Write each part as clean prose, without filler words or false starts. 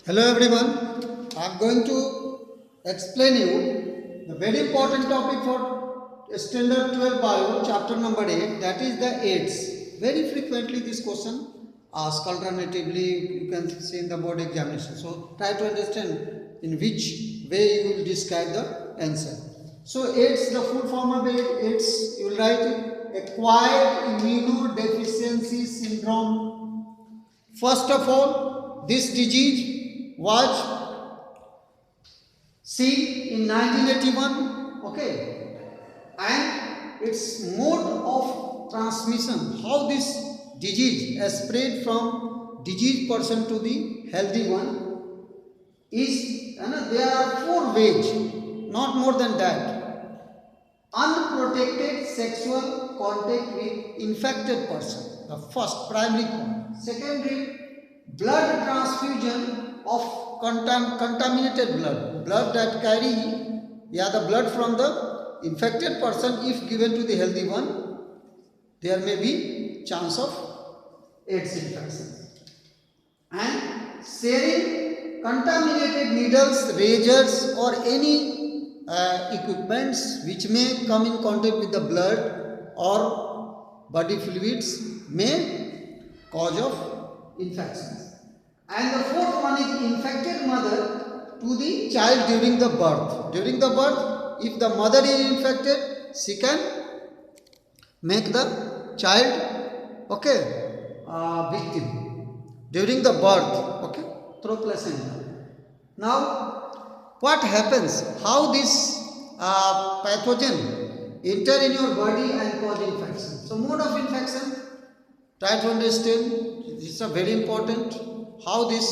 Hello everyone, I am going to explain you the very important topic for standard 12 bio chapter number 8, that is the AIDS. Very frequently this question asked alternatively, you can see in the board examination. So try to understand in which way you will describe the answer. So AIDS, the full form of AIDS, you will write it, acquired immunodeficiency syndrome. First of all, this disease was seen in 1981, okay, and its mode of transmission, how this disease has spread from diseased person to the healthy one is, there are 4 ways, not more than that. Unprotected sexual contact with infected person, the first primary cause. Secondary, blood transfusion of contaminated blood that carry, the blood from the infected person, if given to the healthy one, there may be chance of AIDS infection. And sharing contaminated needles, razors or any equipments which may come in contact with the blood or body fluids may cause of infections. And the fourth one is infected mother to the child during the birth. During the birth, if the mother is infected, she can make the child, victim during the birth, through placenta. Now, what happens? How this pathogen enter in your body and cause infection? So, mode of infection, try to understand. This is very important. How this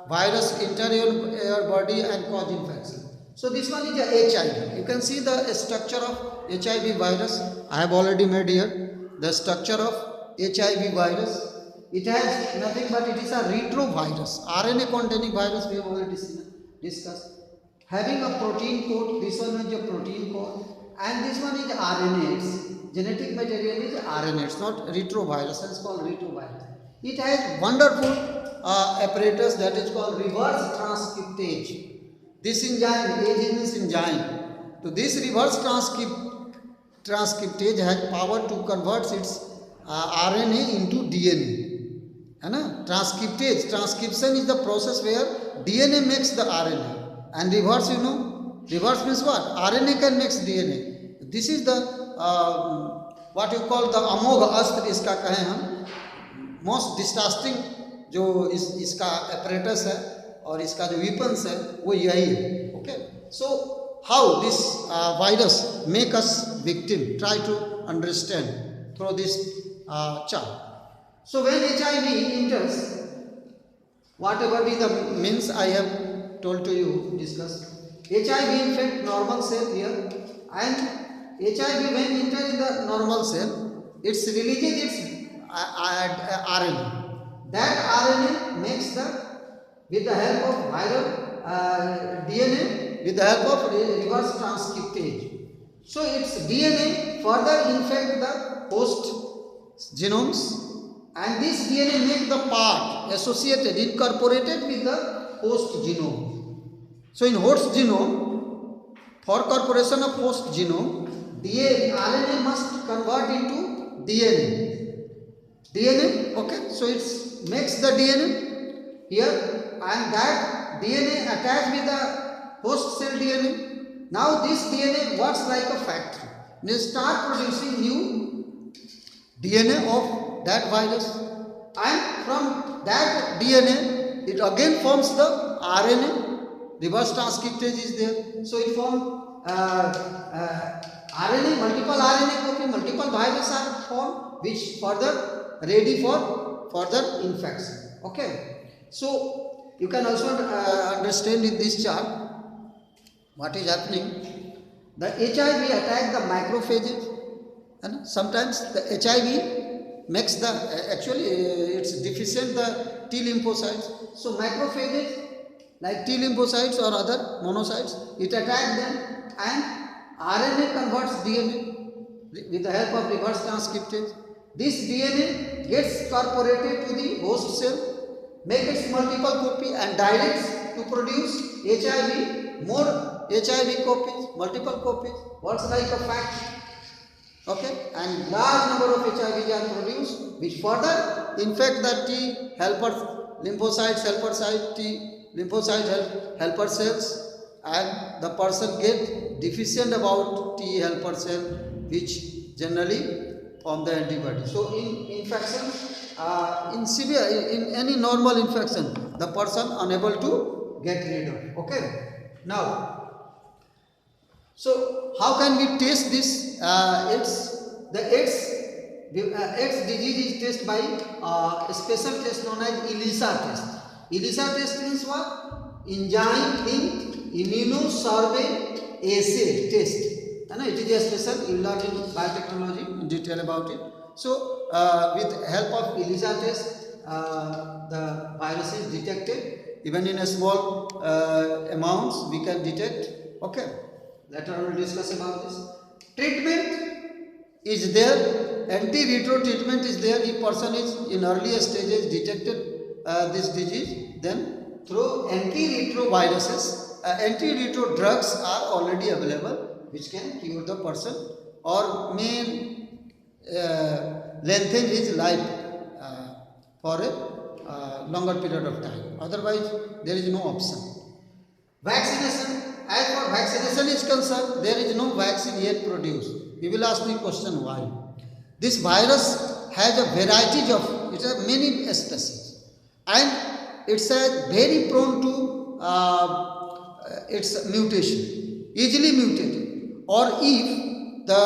virus enter your body and cause infection. So, this one is a HIV. You can see the structure of HIV virus. I have already made here the structure of HIV virus. It has nothing but it is a retrovirus, RNA containing virus. We have already discussed. Having a protein coat, this one is a protein coat, and this one is RNA. Genetic material is RNA, it's not retrovirus, it's called retrovirus. It has wonderful apparatus that is called reverse transcriptase. This enzyme, AG means enzyme. So this reverse transcriptase has power to convert its RNA into DNA. Transcription is the process where DNA makes the RNA, and reverse, reverse means what? RNA can mix DNA. This is the what you call the अमोघ अस्त्र इसका कहें हम, most disgusting जो इसका apparatus है और इसका जो weapons है वो यही है. Okay, so how this virus make us victim? Try to understand through this chart. So when HIV enters, whatever be the means I have told to you, discuss. HIV infect normal cell here, and HIV when enter in the normal cell, it releases its RNA. That RNA makes with the help of viral DNA, with the help of reverse transcriptase. So its DNA further infect the host genomes, and this DNA make the part associated, incorporated with the host genome. So in host genome, for incorporation of host genome, RNA must convert into DNA, okay, so it makes the DNA here, and that DNA attached with the host cell DNA. Now this DNA works like a factory. They start producing new DNA of that virus, and from that DNA it again forms the RNA. Reverse transcriptase is there, so it forms RNA, multiple RNA copy, multiple viruses are formed, which further ready for further infection. Okay, so you can also understand in this chart what is happening. The HIV attack the macrophages, and sometimes the HIV makes the it's deficient the T lymphocytes. So macrophages like T lymphocytes or other monocytes, it attacks them, and RNA converts DNA with the help of reverse transcriptase. This DNA gets incorporated to the host cell, make its multiple copy and directs to produce HIV, more HIV copies, multiple copies, what's like a fact. Okay, and large number of HIVs are produced, which further infect the T helper lymphocytes, helper site T lymphocyte helper cells, and the person get deficient about T helper cell, which generally form the antibody. So in infection, in severe, in any normal infection, the person unable to get rid of. Okay, now. So how can we test this AIDS? The AIDS disease is tested by a special test known as ELISA test. ELISA test means what? Enzyme linked immunosurvey assay test. And it is a special, you will learn in biotechnology in detail about it. So with help of ELISA test, the virus is detected. Even in a small amounts we can detect. Okay. Later I will discuss about this. Treatment is there. Anti-retro treatment is there. If person is in earlier stages detected this disease, then through anti-retro viruses, anti-retro drugs are already available, which can cure the person or may lengthen his life for a longer period of time. Otherwise, there is no option. Vaccination. As for vaccination is concerned, there is no vaccine yet produced. You will ask me question why. This virus has a variety of, it has many species, and it's a very prone to its mutation, easily mutated. Or if the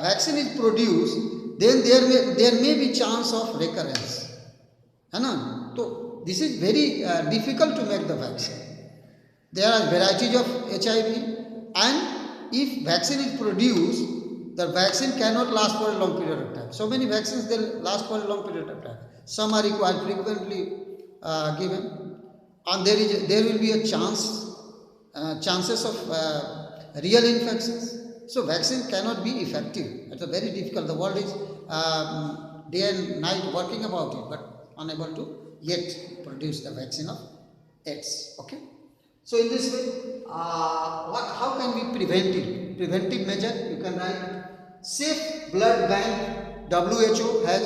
vaccine is produced, then there may be chance of recurrence. So this is very difficult to make the vaccine. There are varieties of HIV, and if vaccine is produced, the vaccine cannot last for a long period of time. So many vaccines, they last for a long period of time. Some are required frequently given, and there will be a chances of real infections. So vaccine cannot be effective. It's a very difficult. The world is day and night working about it, but unable to yet produce the vaccine of AIDS. Okay. So in this way, how can we prevent it? Preventive measure, you can write safe blood bank. WHO has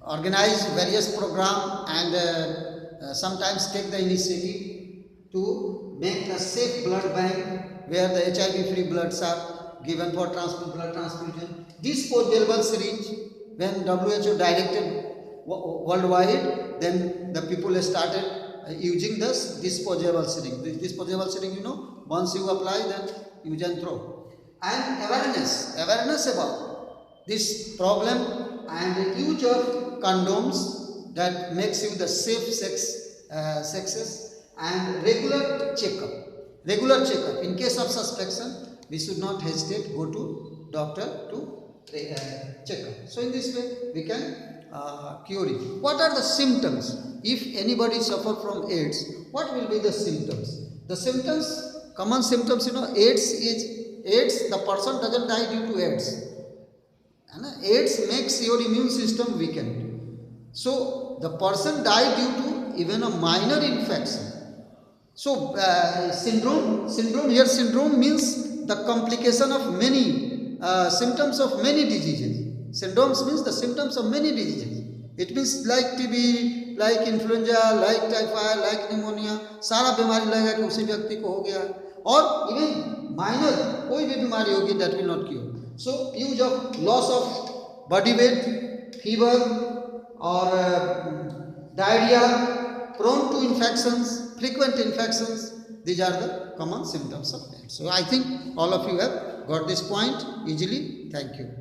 organized various programs and sometimes take the initiative to make a safe blood bank where the HIV-free bloods are given for blood transfusion. Disposable syringe, when WHO directed worldwide, then the people started using this disposable syringe. This disposable syringe, once you apply, then use and throw. And awareness about this problem and use of condoms that makes you the safe sexes and regular checkup. In case of suspicion, we should not hesitate, go to doctor to check up. So in this way, we can cure it. What are the symptoms? If anybody suffer from AIDS, what will be the symptoms? The symptoms, common symptoms, AIDS, the person doesn't die due to AIDS. AIDS makes your immune system weakened. So the person died due to even a minor infection. So syndrome means the complication of many symptoms of many diseases. Syndromes means the symptoms of many diseases. It means like TB, like influenza, like typhoid, like pneumonia. सारा बीमारी लगेगा कि उसी व्यक्ति को हो गया, और even minor कोई भी बीमारी होगी that will not cure. So use of loss of body weight, fever or diarrhea, prone to infections, frequent infections. These are the common symptoms of AIDS. So I think all of you have got this point easily. Thank you.